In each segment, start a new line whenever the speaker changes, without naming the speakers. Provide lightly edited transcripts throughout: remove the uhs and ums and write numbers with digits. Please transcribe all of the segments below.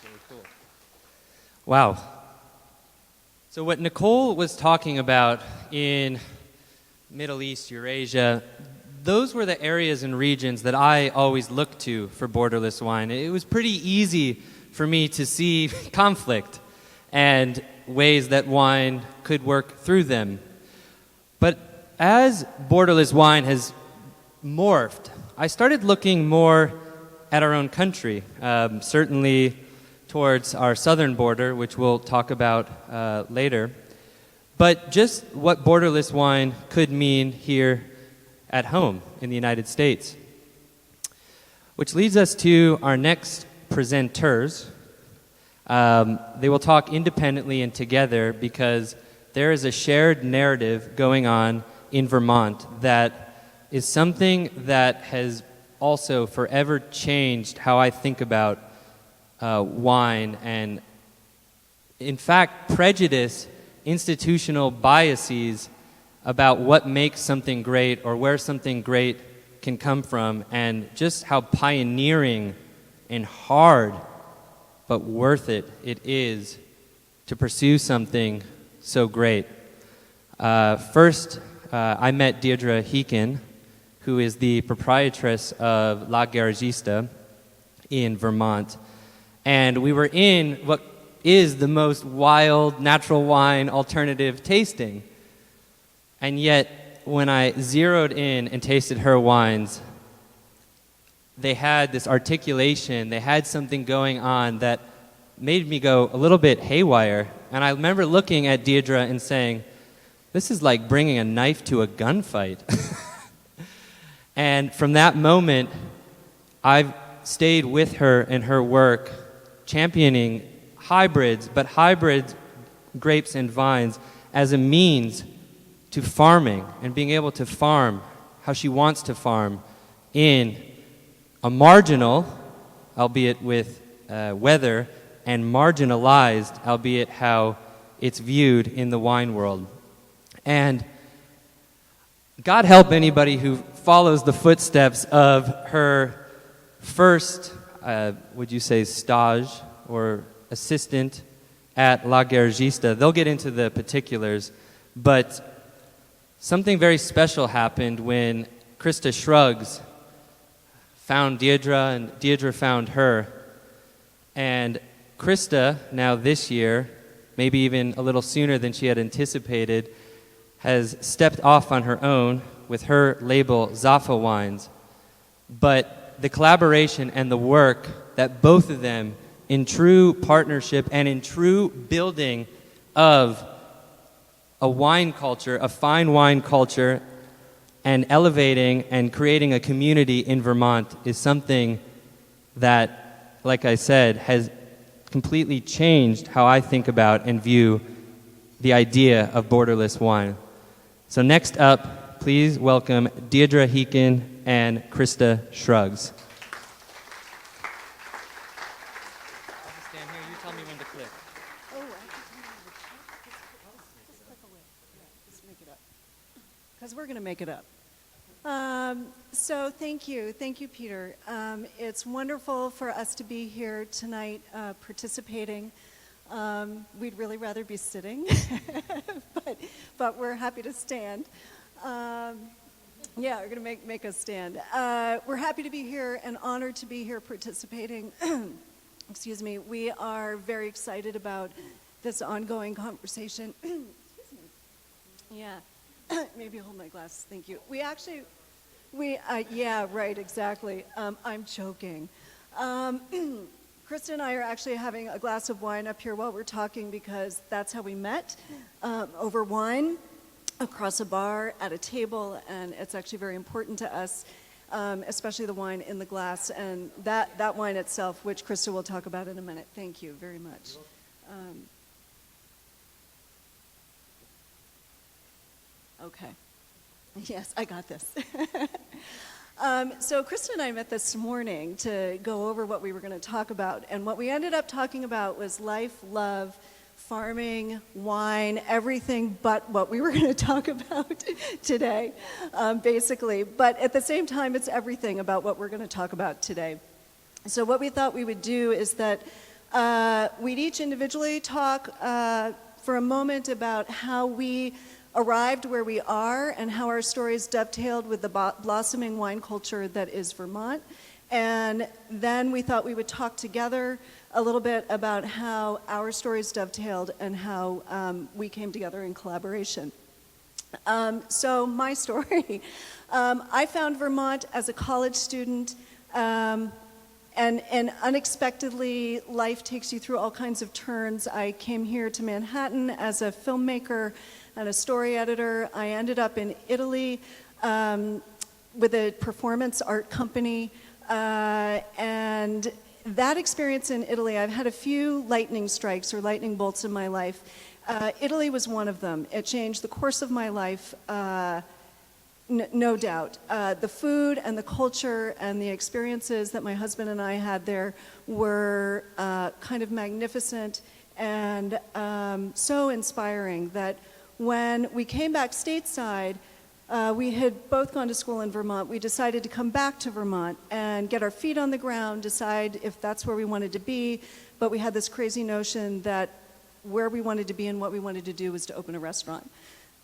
really cool. Wow. So what Nicole was talking about in Middle East, Eurasia, those were the areas and regions that I always looked to for borderless wine. It was pretty easy for me to see conflict and ways that wine could work through them. But as borderless wine has morphed, I started looking more at our own country, certainly towards our southern border, which we'll talk about later, but just what borderless wine could mean here at home in the United States. Which leads us to our next presenters. They will talk independently and together because there is a shared narrative going on in Vermont that is something that has also forever changed how I think about wine and, in fact, prejudice, institutional biases about what makes something great or where something great can come from, and just how pioneering and hard but worth it is to pursue something so great. First, I met Deirdre Heekin, who is the proprietress of La Garagista in Vermont. And we were in what is the most wild natural wine alternative tasting. And yet, when I zeroed in and tasted her wines, they had this articulation, they had something going on that made me go a little bit haywire. And I remember looking at Deirdre and saying, this is like bringing a knife to a gunfight. And from that moment, I've stayed with her in her work, championing hybrids, but hybrid grapes and vines as a means to farming and being able to farm how she wants to farm in a marginal, albeit with weather, and marginalized, albeit how it's viewed in the wine world. And God help anybody who follows the footsteps of her first, would you say, stage or assistant at La Garagista. They'll get into the particulars, but something very special happened when Krista Scruggs found Deirdre and Deirdre found her. And Krista, now this year, maybe even a little sooner than she had anticipated, has stepped off on her own with her label, Zafa Wines. But the collaboration and the work that both of them, in true partnership and in true building of a wine culture, a fine wine culture, and elevating and creating a community in Vermont is something that, like I said, has completely changed how I think about and view the idea of borderless wine. So next up, please welcome Deirdre Heekin and Krista Scruggs. I'll just stand here. You tell me when to click.
Oh, I can tell you when to click. Just click away. Yeah, just make it up. Because we're going to make it up. So thank you, Peter. It's wonderful for us to be here tonight participating. We'd really rather be sitting, but we're happy to stand. Yeah, we're going to make us stand. We're happy to be here and honored to be here participating. Excuse me. We are very excited about this ongoing conversation. Excuse me. Yeah. Maybe hold my glass. Thank you. Yeah, right, exactly. I'm choking. Krista and I are actually having a glass of wine up here while we're talking because that's how we met, over wine, across a bar, at a table, and it's actually very important to us, especially the wine in the glass, and that wine itself, which Krista will talk about in a minute. Thank you very much. Okay. Yes, I got this. So Krista and I met this morning to go over what we were going to talk about, and what we ended up talking about was life, love, farming, wine, everything but what we were going to talk about today, basically. But at the same time, it's everything about what we're going to talk about today. So what we thought we would do is that We'd each individually talk for a moment about how we arrived where we are and how our stories dovetailed with the blossoming wine culture that is Vermont. And then we thought we would talk together a little bit about how our stories dovetailed and how we came together in collaboration. So my story, I found Vermont as a college student, and unexpectedly life takes you through all kinds of turns. I came here to Manhattan as a filmmaker and a story editor. I ended up in Italy with a performance art company, and that experience in Italy, I've had a few lightning strikes or lightning bolts in my life. Italy was one of them. It changed the course of my life, no doubt. The food and the culture and the experiences that my husband and I had there were kind of magnificent and so inspiring that when we came back stateside, we had both gone to school in Vermont. We decided to come back to Vermont and get our feet on the ground, decide if that's where we wanted to be, but we had this crazy notion that where we wanted to be and what we wanted to do was to open a restaurant.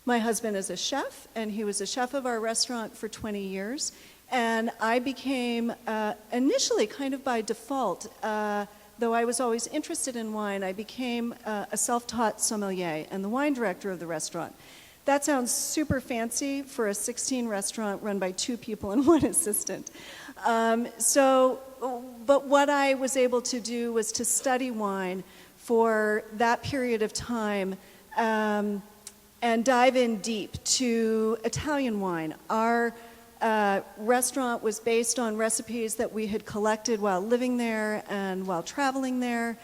My husband is a chef, and he was a chef of our restaurant for 20 years, and I became, initially kind of by default, though I was always interested in wine, I became a self-taught sommelier and the wine director of the restaurant. That sounds super fancy for a 16 restaurant run by 2 people and 1 assistant. But what I was able to do was to study wine for that period of time and dive in deep to Italian wine. Our restaurant was based on recipes that we had collected while living there and while traveling there.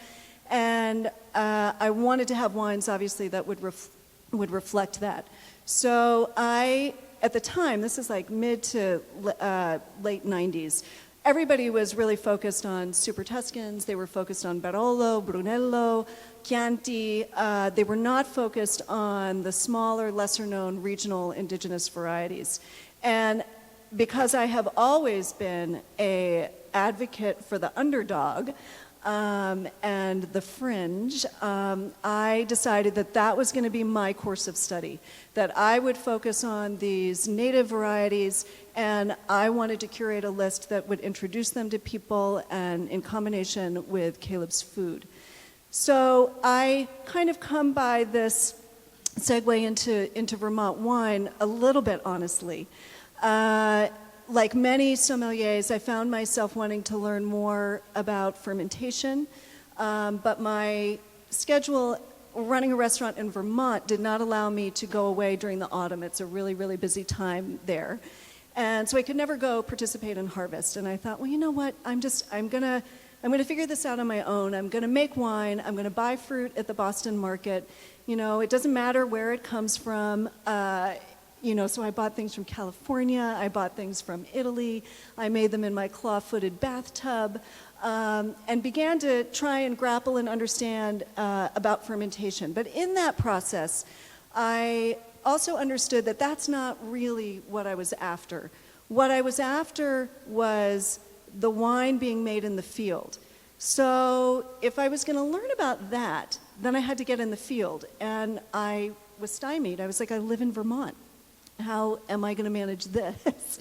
And I wanted to have wines, obviously, that would reflect that. So at the time, this is like mid to late 90s, everybody was really focused on Super Tuscans. They were focused on Barolo, Brunello, Chianti. They were not focused on the smaller, lesser-known regional indigenous varieties. And because I have always been an advocate for the underdog, and the fringe, I decided that that was going to be my course of study, that I would focus on these native varieties, and I wanted to curate a list that would introduce them to people and in combination with Caleb's food. So I kind of come by this segue into Vermont wine a little bit honestly. Like many sommeliers, I found myself wanting to learn more about fermentation, but my schedule running a restaurant in Vermont did not allow me to go away during the autumn. It's a really, really busy time there. And so I could never go participate in harvest. And I thought, well, you know what? I'm gonna figure this out on my own. I'm gonna make wine. I'm gonna buy fruit at the Boston market. You know, it doesn't matter where it comes from. So I bought things from California, I bought things from Italy, I made them in my claw-footed bathtub, and began to try and grapple and understand about fermentation. But in that process, I also understood that that's not really what I was after. What I was after was the wine being made in the field. So if I was going to learn about that, then I had to get in the field. And I was stymied. I was like, I live in Vermont. How am I going to manage this?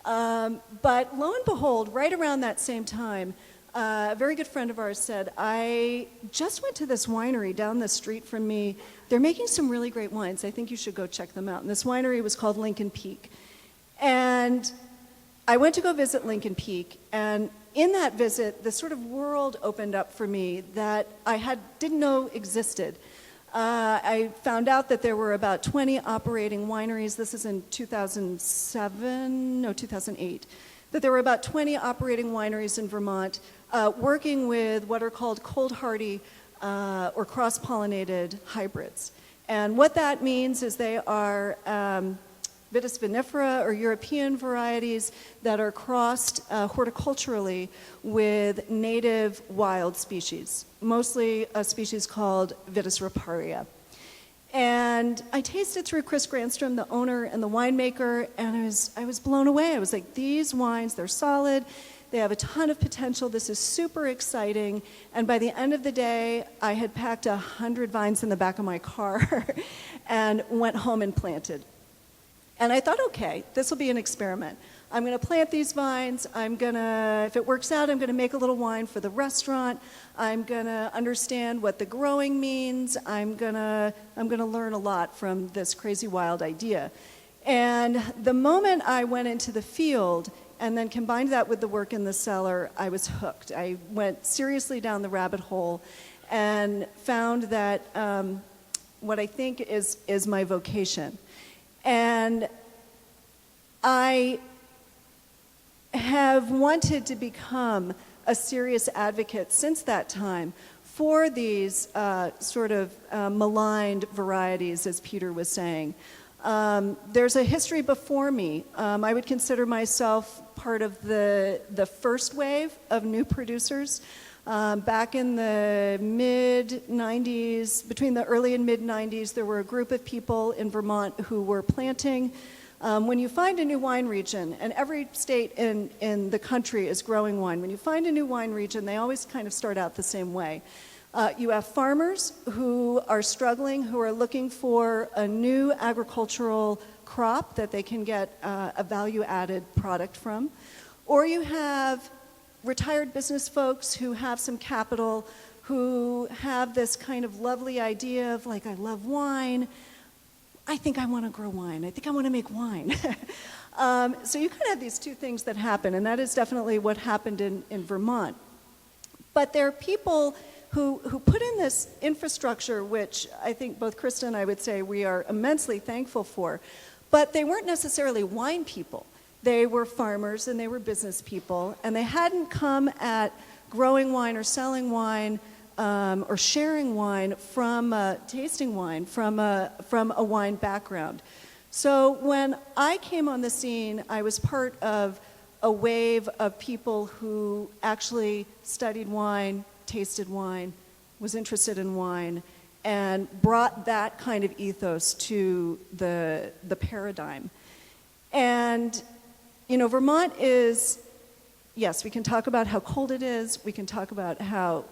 But lo and behold, right around that same time, a very good friend of ours said, I just went to this winery down the street from me. They're making some really great wines. I think you should go check them out. And this winery was called Lincoln Peak. And I went to go visit Lincoln Peak, and in that visit, this sort of world opened up for me that I didn't know existed. I found out that there were about 20 operating wineries. This is in 2008. That there were about 20 operating wineries in Vermont working with what are called cold hardy or cross-pollinated hybrids. And what that means is they are Vitis vinifera or European varieties that are crossed horticulturally with native wild species, mostly a species called Vitis riparia. And I tasted through Chris Granstrom, the owner and the winemaker, and I was blown away. I was like, these wines, they're solid, They have a ton of potential. This is super exciting. And by the end of the day, I had packed 100 vines in the back of my car and went home and planted. And I thought, okay, this will be an experiment. I'm going to plant these vines. If it works out, I'm going to make a little wine for the restaurant. I'm going to understand what the growing means. I'm going to learn a lot from this crazy wild idea. And the moment I went into the field and then combined that with the work in the cellar, I was hooked. I went seriously down the rabbit hole and found that what I think is my vocation. And I have wanted to become a serious advocate since that time for these sort of maligned varieties, as Peter was saying. There's a history before me. I would consider myself part of the first wave of new producers. Back in the mid-90s, between the early and mid-90s, there were a group of people in Vermont who were planting. When you find a new wine region, and every state in the country is growing wine, when you find a new wine region, they always kind of start out the same way. You have farmers who are struggling, who are looking for a new agricultural crop that they can get a value-added product from. Or you have retired business folks who have some capital, who have this kind of lovely idea of like, I love wine. I think I want to grow wine. I think I want to make wine. So you kind of have these two things that happen, and that is definitely what happened in Vermont. But there are people who put in this infrastructure, which I think both Krista and I would say we are immensely thankful for, but they weren't necessarily wine people. They were farmers and they were business people, and they hadn't come at growing wine or selling wine or sharing wine from tasting wine from a wine background. So when I came on the scene, I was part of a wave of people who actually studied wine, tasted wine, was interested in wine, and brought that kind of ethos to the paradigm. And you know, Vermont is, yes, we can talk about how cold it is, we can talk about how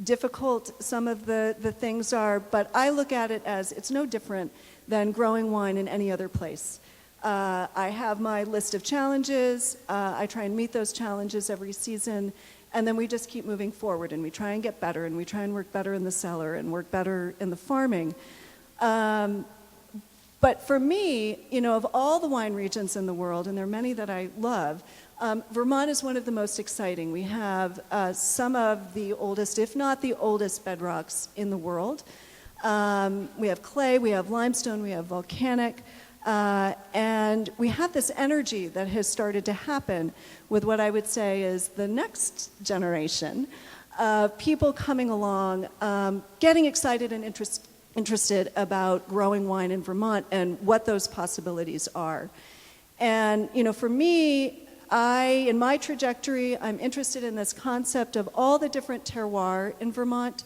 difficult some of the things are, but I look at it as it's no different than growing wine in any other place. I have my list of challenges, I try and meet those challenges every season, and then we just keep moving forward, and we try and get better, and we try and work better in the cellar, and work better in the farming. But for me, you know, of all the wine regions in the world, and there are many that I love, Vermont is one of the most exciting. We have some of the oldest, if not the oldest, bedrocks in the world. We have clay, we have limestone, we have volcanic, and we have this energy that has started to happen with what I would say is the next generation of people coming along, getting excited and interested about growing wine in Vermont and what those possibilities are. And, you know, for me, in my trajectory, I'm interested in this concept of all the different terroir in Vermont.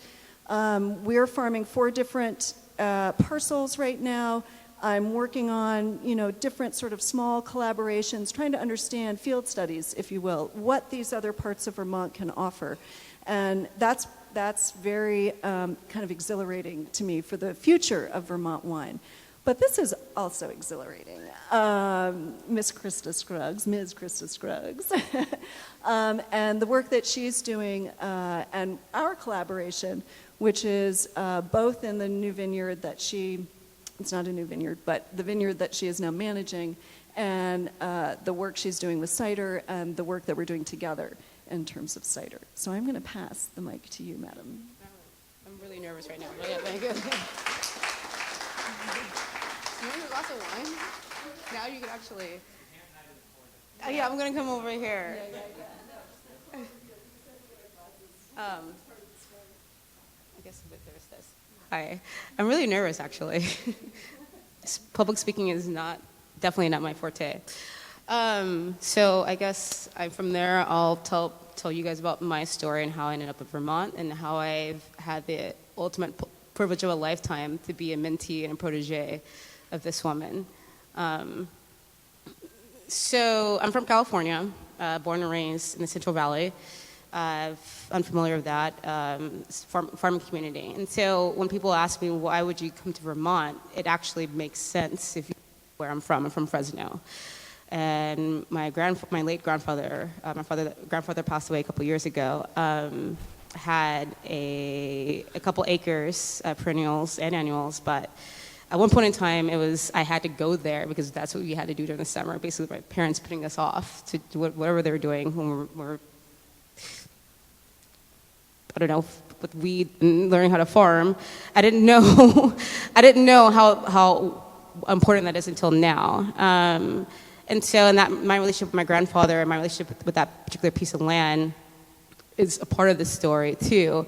We're farming 4 different parcels right now. I'm working on, you know, different sort of small collaborations, trying to understand field studies, if you will, what these other parts of Vermont can offer. And that's very kind of exhilarating to me for the future of Vermont wine. But this is also exhilarating. Ms. Krista Scruggs, and the work that she's doing and our collaboration, which is both in the new vineyard that it's not a new vineyard, but the vineyard that she is now managing, and the work she's doing with cider and the work that we're doing together in terms of cider. So I'm going to pass the mic to you, madam.
I'm really nervous right now. Yeah, thank you. You want a glass of wine? Now you can actually... yeah, I'm going to come over here. I guess there's this. Hi. I'm really nervous, actually. Public speaking is definitely not my forte. So I guess from there, I'll tell you guys about my story and how I ended up in Vermont and how I've had the ultimate privilege of a lifetime to be a mentee and a protege of this woman. So I'm from California. born and raised in the Central Valley. Unfamiliar with that, farming community. And so when people ask me, why would you come to Vermont, it actually makes sense if you know where I'm from. I'm from Fresno. And my late grandfather, grandfather passed away a couple years ago, had a couple acres, perennials and annuals, but at one point in time, I had to go there because that's what we had to do during the summer. Basically, my parents putting us off to do whatever they were doing when we're I don't know, with weed and learning how to farm. I didn't know how important that is until now. And so my relationship with my grandfather and my relationship with that particular piece of land is a part of this story too,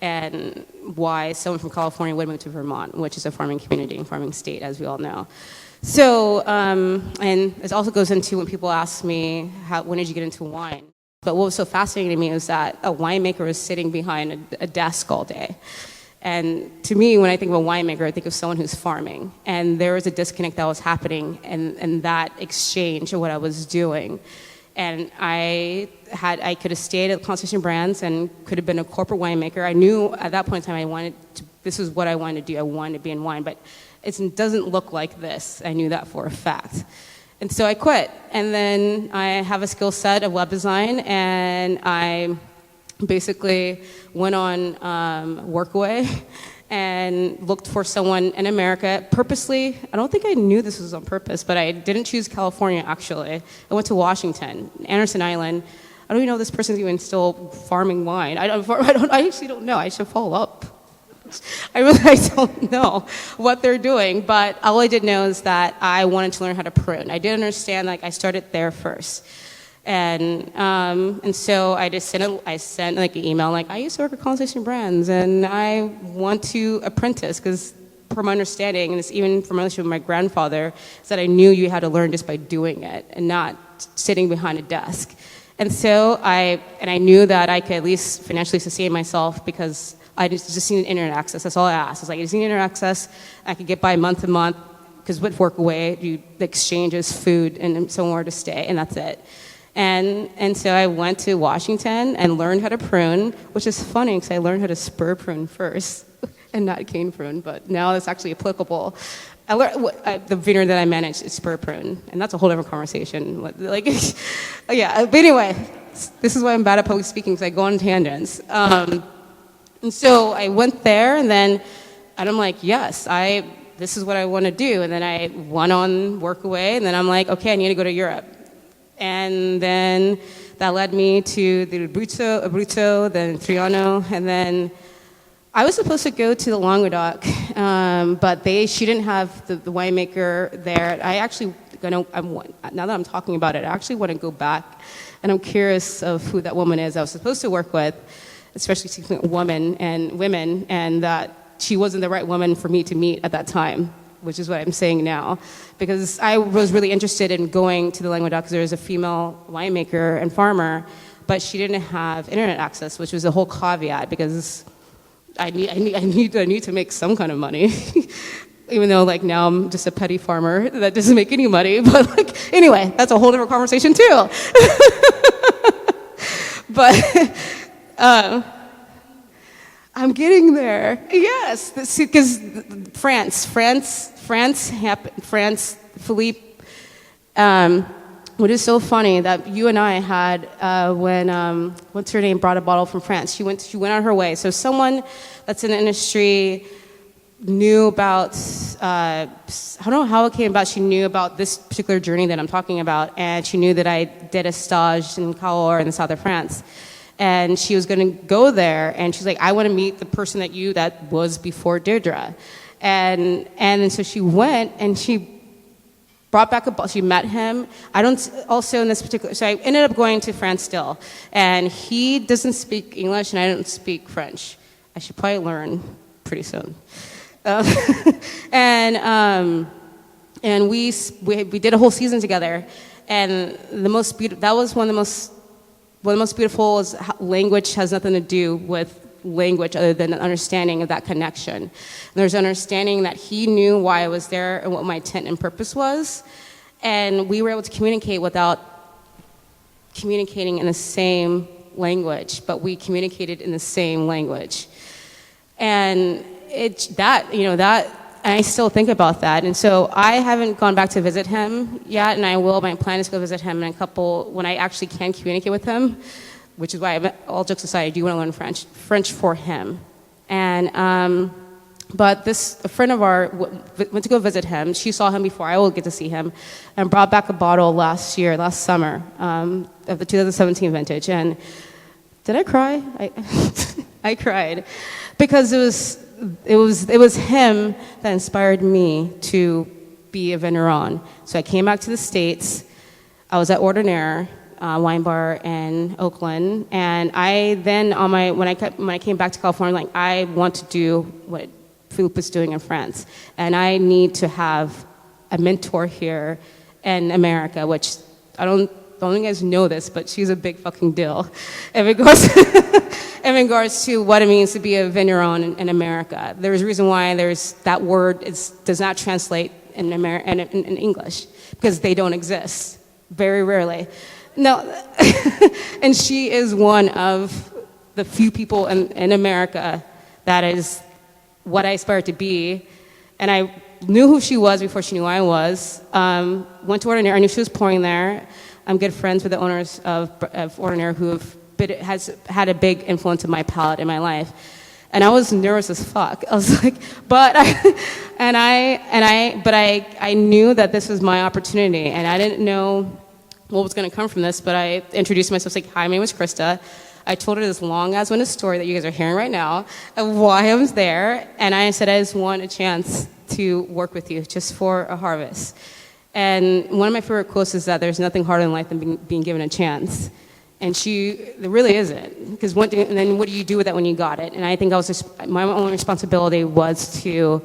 and why someone from California would move to Vermont, which is a farming community and farming state, as we all know. So, and it also goes into when people ask me, when did you get into wine? But what was so fascinating to me was that a winemaker was sitting behind a desk all day. And to me, when I think of a winemaker, I think of someone who's farming. And there was a disconnect that was happening in that exchange of what I was doing. And I could have stayed at Contination Brands and could have been a corporate winemaker. I knew at that point in time this is what I wanted to do. I wanted to be in wine, but it doesn't look like this. I knew that for a fact. And so I quit. And then I have a skill set of web design, and I basically went on Workaway and looked for someone in America purposely. I don't think I knew this was on purpose, but I didn't choose California, actually. I went to Washington, Anderson Island. I don't even know if this person's even still farming wine. I actually don't know. I should follow up. I don't know what they're doing, but all I did know is that I wanted to learn how to prune. I did understand, I started there first. And so I just sent an email, I used to work at Contination Brands, and I want to apprentice, because from my understanding, and it's even from my relationship with my grandfather, is that I knew you had to learn just by doing it and not sitting behind a desk. And so I knew that I could at least financially sustain myself because I just needed internet access. That's all I asked. I was like, I just need internet access. I could get by month to month, because with Workaway, the exchange is food and somewhere to stay, and that's it. And so I went to Washington and learned how to prune, which is funny because I learned how to spur prune first and not cane prune, but now it's actually applicable. I learned the vineyard that I managed is spur prune, and that's a whole different conversation. Yeah, but anyway, this is why I'm bad at public speaking, because I go on tangents. And so I went there, and I'm like, yes, this is what I want to do. And then I went on Workaway, and then I'm like, okay, I need to go to Europe. And then that led me to the Abruzzo, then Triano, and then I was supposed to go to the Languedoc, but she didn't have the winemaker there. Now that I'm talking about it, I actually want to go back, and I'm curious of who that woman is I was supposed to work with, especially speaking of women, and that she wasn't the right woman for me to meet at that time, which is what I'm saying now. Because I was really interested in going to the Languedoc because there was a female winemaker and farmer, but she didn't have internet access, which was a whole caveat, because I need to make some kind of money. Even though now I'm just a petty farmer that doesn't make any money. But anyway, that's a whole different conversation too. But I'm getting there. Yes, because France, Philippe. What is so funny that you and I had when what's her name brought a bottle from France. She went on her way. So someone that's in the industry knew about. I don't know how it came about. She knew about this particular journey that I'm talking about, and she knew that I did a stage in Cahors in the south of France. And she was going to go there, and she's like, I want to meet the person that was before Deirdre. And so she went, and she brought back she met him. So I ended up going to France still. And he doesn't speak English, and I don't speak French. I should probably learn pretty soon. And we did a whole season together. And that was one of the most beautiful is language has nothing to do with language other than an understanding of that connection. And there's understanding that he knew why I was there and what my intent and purpose was. And we were able to communicate without communicating in the same language, but we communicated in the same language. And and I still think about that. And so I haven't gone back to visit him yet, and I will. My plan is to go visit him when I actually can communicate with him, which is why, all jokes aside, I do want to learn French for him. And, but a friend of ours went to go visit him. She saw him before I will get to see him, and brought back a bottle last summer, of the 2017 vintage. And did I cry? I cried, because it was him that inspired me to be a vigneron. So I came back to the States. I was at Ordinaire wine bar in Oakland, and I then when I came back to California, like, I want to do what Philippe is doing in France, and I need to have a mentor here in America, which I don't think you guys know this, but she's a big fucking deal in regards to what it means to be a vigneron in America. There's a reason why that word does not translate in English, because they don't exist, very rarely. No, and she is one of the few people in America that is what I aspire to be. And I knew who she was before she knew I was. Went to Ordinaire. I knew she was pouring there. I'm good friends with the owners of Ordinaire, who has had a big influence on my palate in my life. And I was nervous as fuck. I was like, but I knew that this was my opportunity, and I didn't know what was going to come from this. But I introduced myself, like, hi, my name is Krista. I told her this long-ass-winded story that you guys are hearing right now of why I was there, and I said I just want a chance to work with you just for a harvest. And one of my favorite quotes is that there's nothing harder in life than being given a chance. And there really isn't, because and then what do you do with that when you got it? And I think my only responsibility was to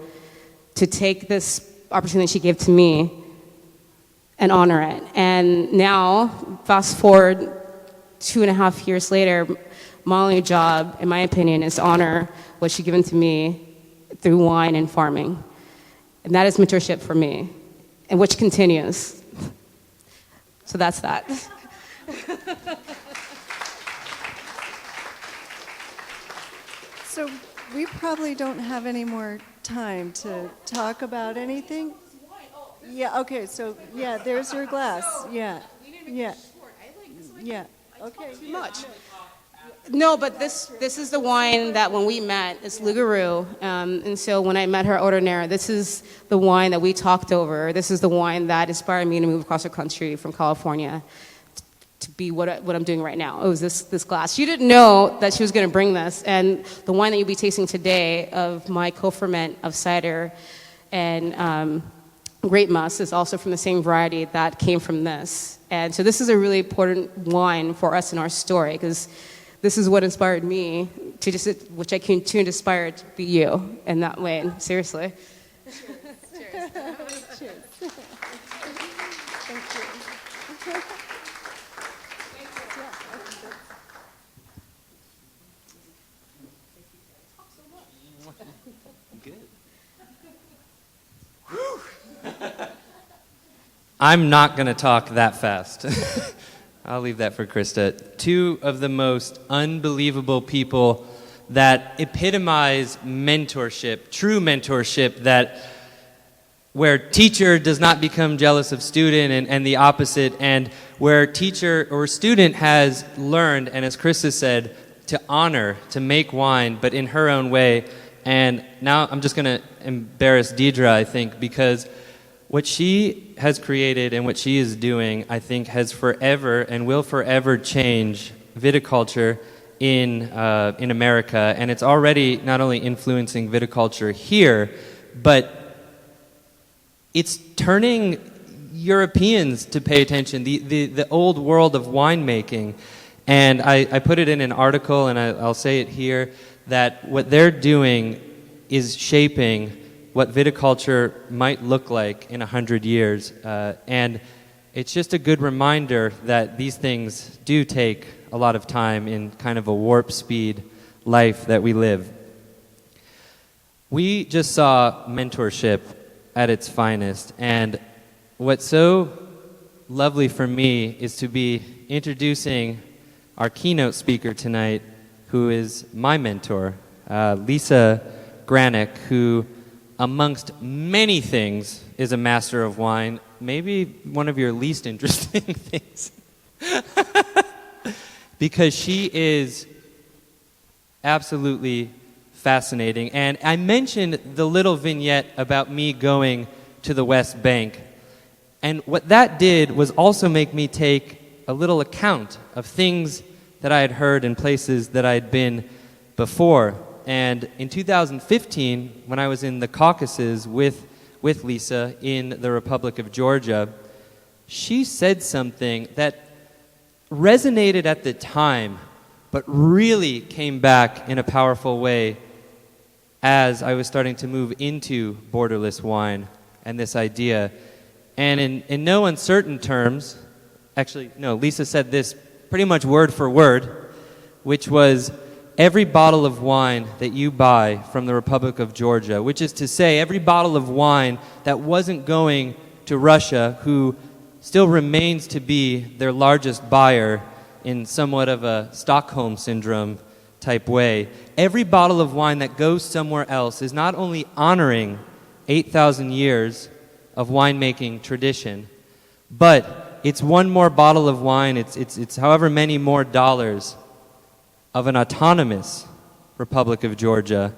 take this opportunity she gave to me and honor it. And now, fast forward 2.5 years later, my only job, in my opinion, is to honor what she's given to me through wine and farming. And that is mentorship for me, and which continues. So that's that.
So we probably don't have any more time to talk about anything. Yeah, okay, so, yeah, there's your glass. Yeah, yeah, yeah, okay.
Too much. No, but this is the wine that when we met, it's Lugaroo. And so when I met her at Ordinaire, this is the wine that we talked over. This is the wine that inspired me to move across the country from California to be what I'm doing right now. It was this glass. She didn't know that she was going to bring this. And the wine that you'll be tasting today of my co-ferment of cider and grape must is also from the same variety that came from this. And so this is a really important wine for us in our story, because this is what inspired me to which I continue to aspire to be you in that way. Seriously.
Cheers. Cheers. Cheers. Thank you.
I'm not going to talk that fast. I'll leave that for Krista. Two of the most unbelievable people that epitomize mentorship, true mentorship, where teacher does not become jealous of student and the opposite, and where teacher or student has learned, and as Krista said, to honor, to make wine, but in her own way. And now I'm just going to embarrass Deidre, I think, because what she has created and what she is doing, I think, has forever and will forever change viticulture in America. And it's already not only influencing viticulture here, but it's turning Europeans to pay attention, the old world of winemaking. And I put it in an article, and I'll say it here, that what they're doing is shaping what viticulture might look like in 100 years. And it's just a good reminder that these things do take a lot of time in kind of a warp speed life that we live. We just saw mentorship at its finest, and what's so lovely for me is to be introducing our keynote speaker tonight, who is my mentor, Lisa Granick, who, amongst many things, is a master of wine. Maybe one of your least interesting things. Because she is absolutely fascinating. And I mentioned the little vignette about me going to the West Bank. And what that did was also make me take a little account of things that I had heard in places that I had been before. And in 2015, when I was in the Caucasus with Lisa in the Republic of Georgia, she said something that resonated at the time, but really came back in a powerful way as I was starting to move into Borderless.Wine and this idea. And in no uncertain terms, actually, no, Lisa said this pretty much word for word, which was, every bottle of wine that you buy from the Republic of Georgia, which is to say, every bottle of wine that wasn't going to Russia, who still remains to be their largest buyer in somewhat of a Stockholm syndrome type way, every bottle of wine that goes somewhere else is not only honoring 8,000 years of winemaking tradition, but it's one more bottle of wine, it's however many more dollars of an autonomous Republic of Georgia